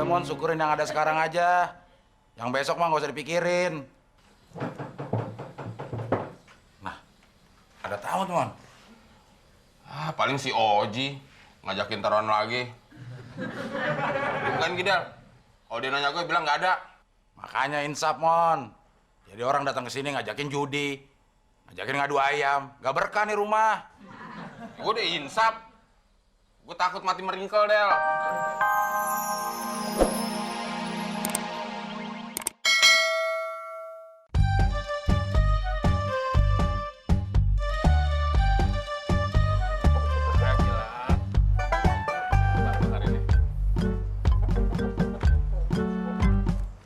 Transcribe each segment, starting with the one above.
Mon, syukurin yang ada sekarang aja. Yang besok mah nggak usah dipikirin. Nah, ada tamu tuh, Mon. Paling si Oji ngajakin taruhan lagi. Bukan Gidal. Kalau dia nanya gue bilang nggak ada. Makanya insaf, Mon. Jadi orang datang ke sini ngajakin judi, ngajakin ngadu ayam. Gak berkah nih rumah. Gue udah insap. Gue takut mati meringkel, Del.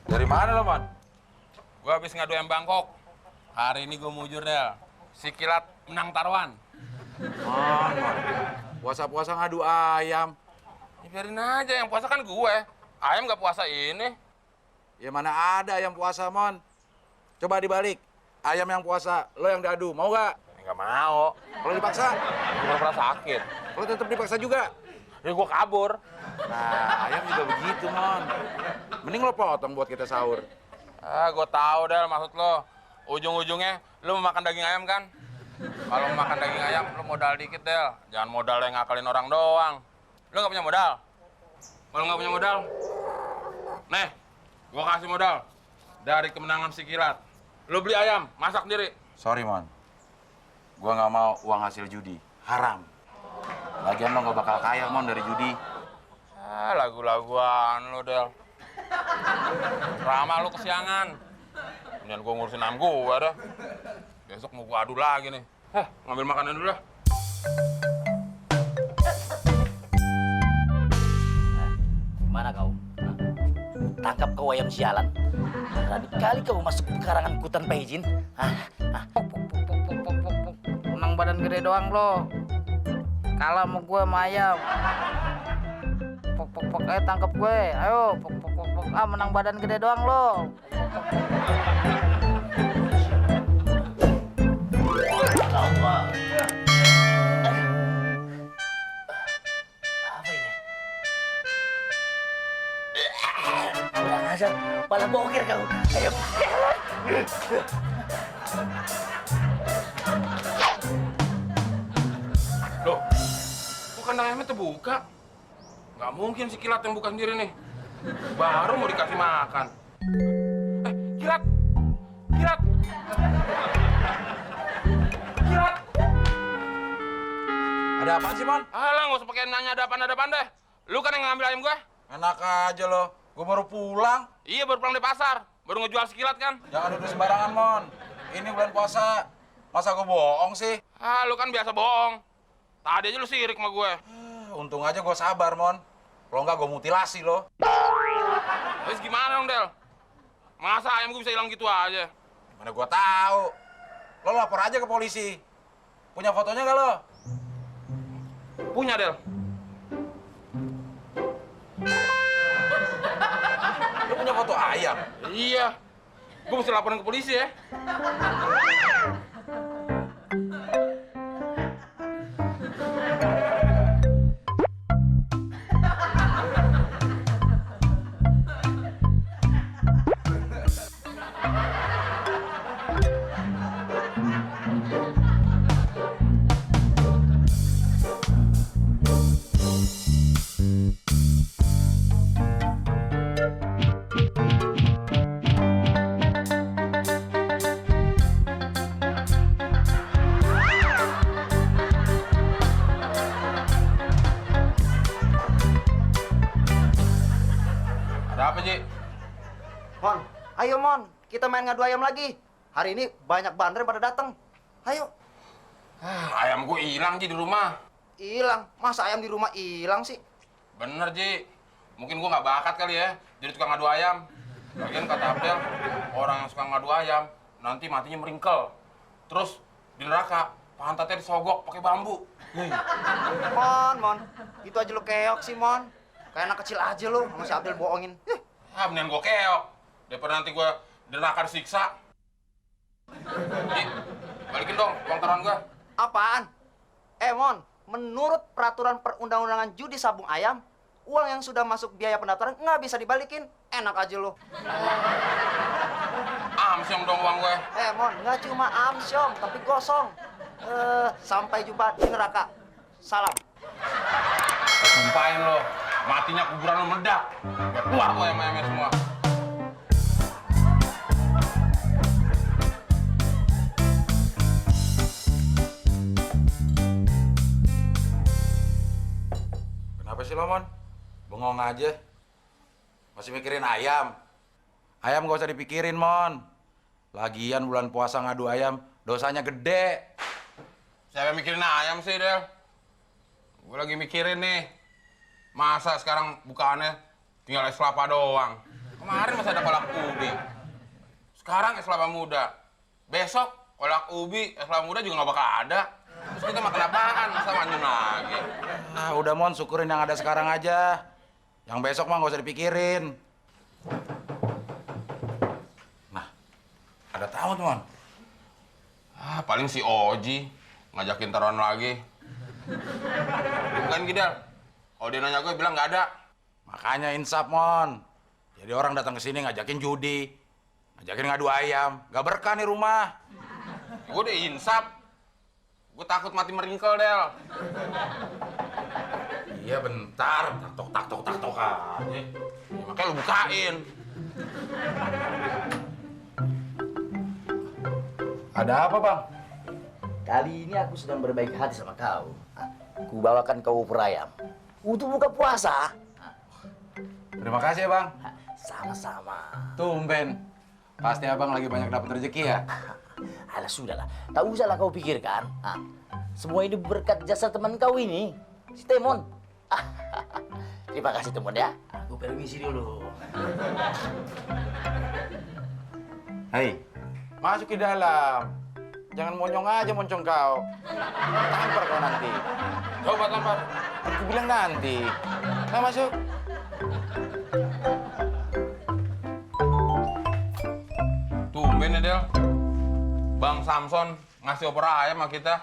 Dari mana lo, Mon? Gue habis ngadu ayam Bangkok. Hari ini gue mujur, Del. Si Kilat menang taruhan. Mon. Puasa-puasa ngadu ayam. Ya, biarin aja, yang puasa kan gue. Ayam nggak puasa ini. Ya mana ada ayam puasa, Mon. Coba dibalik. Ayam yang puasa, lo yang diadu. Mau gak? Nggak mau. Kalau dipaksa? Gue pernah sakit. Kalau tetap dipaksa juga? Ya gue kabur. Nah, ayam juga begitu, Mon. Mending lo potong buat kita sahur. Gue tahu, Del, maksud lo. Ujung-ujungnya, lo mau makan daging ayam kan? Kalau mau makan daging ayam, lo modal dikit, Del. Jangan modal yang ngakalin orang doang. Lo nggak punya modal? Kalau nggak punya modal, nih, gue kasih modal. Dari kemenangan si Kilat. Lo beli ayam, masak sendiri. Sorry, Mon. Gua nggak mau uang hasil judi. Haram. Lagian lo nggak bakal kaya, Mon, dari judi. Lagu-laguan lo, Del. Ramah lo kesiangan. Kemudian gue ngurusin ayam gue dah. Besok mau gue adu lagi nih. Ngambil makanan dulu dah. Gimana kau? Tangkap kau ayam sialan. Berani kali kau masuk ke karangan ku tanpa izin. Menang badan gede doang lo. Kalah sama gue sama ayam. Pok ayo tangkap gue. Ayo pok. Menang badan gede doang lo. Allah. Apa ini? Kurang ajar, malah bokir kau. Ayo. Loh, kok kandang ayamnya terbuka? Nggak mungkin si Kilat yang buka sendiri nih. Baru mau dikasih makan. Kilat! Kilat! Kilat! Ada apaan sih, Mon? Alah, nggak usah pakai nanya ada apaan deh. Lu kan yang ngambil ayam gue? Enak aja lo. Gue baru pulang. Iya, baru pulang dari pasar. Baru ngejual si Kilat kan? Jangan duduk sembarangan, Mon. Ini bulan puasa. Masa gue bohong sih? Lu kan biasa bohong. Tadi aja lu sirik sama gue. Untung aja gue sabar, Mon. Kalau enggak, gue mutilasi lo. Terus gimana dong, Del? Masa ayam gue bisa hilang gitu aja? Mana gue tahu. Lo lapor aja ke polisi. Punya fotonya nggak lo? Punya, Del. Lo punya foto ayam? Iya. Gue mesti laporin ke polisi ya. Ada apa, Ji? Mon, ayo Mon, kita main ngadu ayam lagi. Hari ini banyak bandar pada datang. Ayo. Ayam gue hilang, Ji, di rumah. Hilang? Masa ayam di rumah hilang sih? Bener, Ji. Mungkin gue nggak bakat kali ya jadi tukang ngadu ayam. Lagian kata Abdel, orang yang suka ngadu ayam nanti matinya meringkel. Terus di neraka pantatnya disogok pakai bambu. Mon, itu aja lu keok sih, Mon. Kayak anak kecil aja lu, sama si Abdel bohongin. Mendingan gue keok daripada nanti gue di neraka disiksa. Ji, balikin dong uang taruhan gue. Apaan? Mon, menurut peraturan perundang-undangan judi sabung ayam, uang yang sudah masuk biaya pendaftaran nggak bisa dibalikin. Enak aja lo. Amsyong dong uang gue. Mon, nggak cuma amsyong, tapi gosong. Sampai jumpa di neraka. Salam. Sumpahin lo, matinya kuburan lo meledak. Biar keluar tuh ayam-ayamnya semua. Kenapa sih lo, Mon? Bengong aja. Masih mikirin ayam. Ayam gak usah dipikirin, Mon. Lagian bulan puasa ngadu ayam, dosanya gede. Siapa yang mikirin ayam sih, Del? Gue lagi mikirin nih. Masa sekarang bukaannya tinggal es kelapa doang? Kemarin masih ada kolak ubi. Sekarang es kelapa muda. Besok kolak ubi, es kelapa muda juga nggak bakal ada. Terus kita makan apaan? Masa manyun lagi? Ah, udah, Mon, syukurin yang ada sekarang aja. Yang besok mah gak usah dipikirin. Nah, ada tamu tuh, Mon. Ah, paling si Oji ngajakin taruhan lagi. Bukan Gidal. Kalau dia nanya gue bilang nggak ada. Makanya insaf, Mon. Jadi orang datang ke sini ngajakin judi, ngajakin ngadu ayam. Gak berkah nih rumah. Gue udah insap. Gue takut mati meringkel, Del. Iya, bentar. Tak tok aja. Ya, makanya lu bukain. Ada apa, Bang? Kali ini aku sedang berbaik hati sama kau. Ku bawakan kau opor ayam. Untuk buka puasa. Terima kasih ya, Bang. Sama-sama. Tumben. Pasti Abang lagi banyak dapat rezeki ya? Alah, sudahlah. Tak usahlah kau pikirkan. Semua ini berkat jasa teman kau ini, si Temon. Terima kasih, Temon ya. Aku permisi dulu. Hei, masuk ke dalam. Jangan monyong aja moncong kau. Tampar kau nanti. Coba tampar. Aku bilang nanti. Nah, masuk. Tumben ya, Del. Bang Samson ngasih opor ayam sama kita.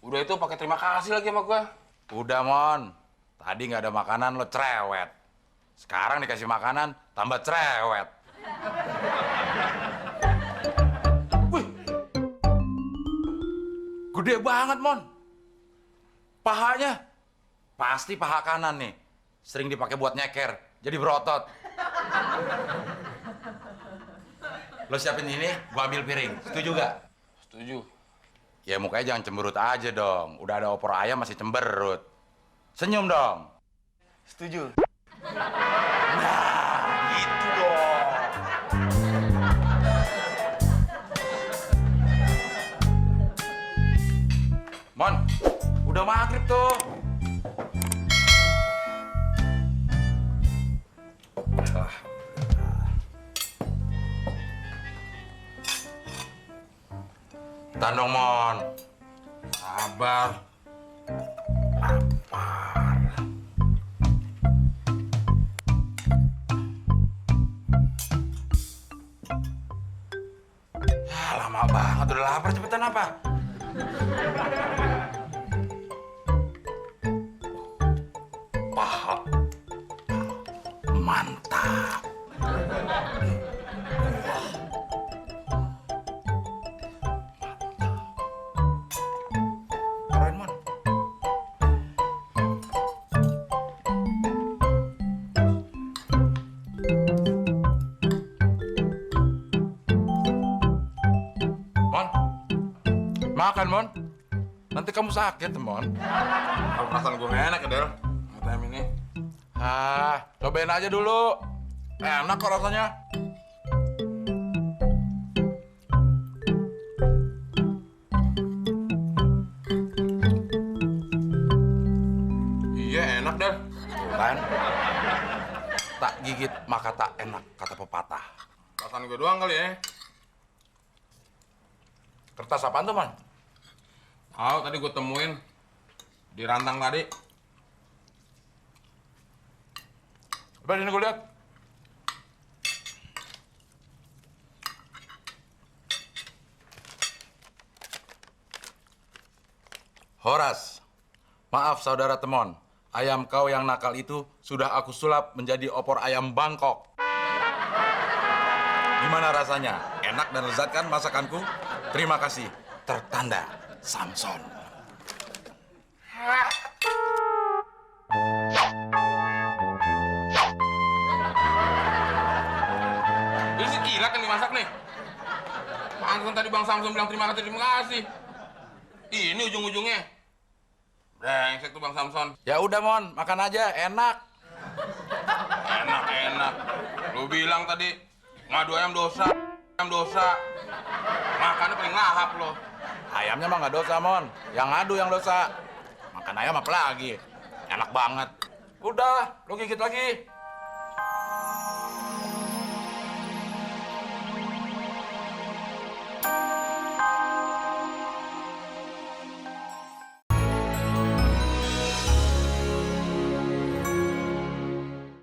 Udah itu pakai terima kasih lagi sama gue. Udah, Mon. Tadi nggak ada makanan, lo cerewet. Sekarang dikasih makanan, tambah cerewet. Wih. Gede banget, Mon. Pahanya. Pasti paha kanan nih. Sering dipakai buat nyeker, jadi berotot. Lo siapin ini, gua ambil piring. Setuju gak? Setuju. Ya mukanya jangan cemberut aja dong. Udah ada opor ayam masih cemberut. Senyum dong. Setuju. Nah, gitu dong. Mon, udah maghrib tuh. Tahan dong, Mon. Sabar. Lapar. Ya, lama banget udah lapar. Cepetan apa? Paha. Mantap. Keren, Mon. Mon, makan, Mon. Nanti kamu sakit, Mon. Kalau perasaan gue nggak enak ya, Del. Ayam ini. Ah, cobain aja dulu. Enak kok rasanya. Iya, enak, Del. Kan? Tak gigit maka tak enak, kata pepatah. Perasaan gue doang kali ya. Kertas apaan tuh, Mon? Tahu tadi gue temuin di rantang tadi. Coba ini gue lihat. Horas, maaf saudara Temon. ayam kau yang nakal itu sudah aku sulap menjadi opor ayam Bangkok. Gimana rasanya? Enak dan lezat kan masakanku? Terima kasih. Tertanda Samson. Ini si Kilat yang dimasak nih. Pantesan tadi Bang Samson bilang terima kasih. Ini ujung-ujungnya. Brengsek tuh Bang Samson. Ya udah Mon, makan aja, enak. Enak. Lu bilang tadi ngadu ayam dosa. Makannya paling lahap lo. Ayamnya mah nggak dosa Mon, yang ngadu yang dosa. Makan ayam apa lagi? Enak banget. Udah, lu gigit lagi.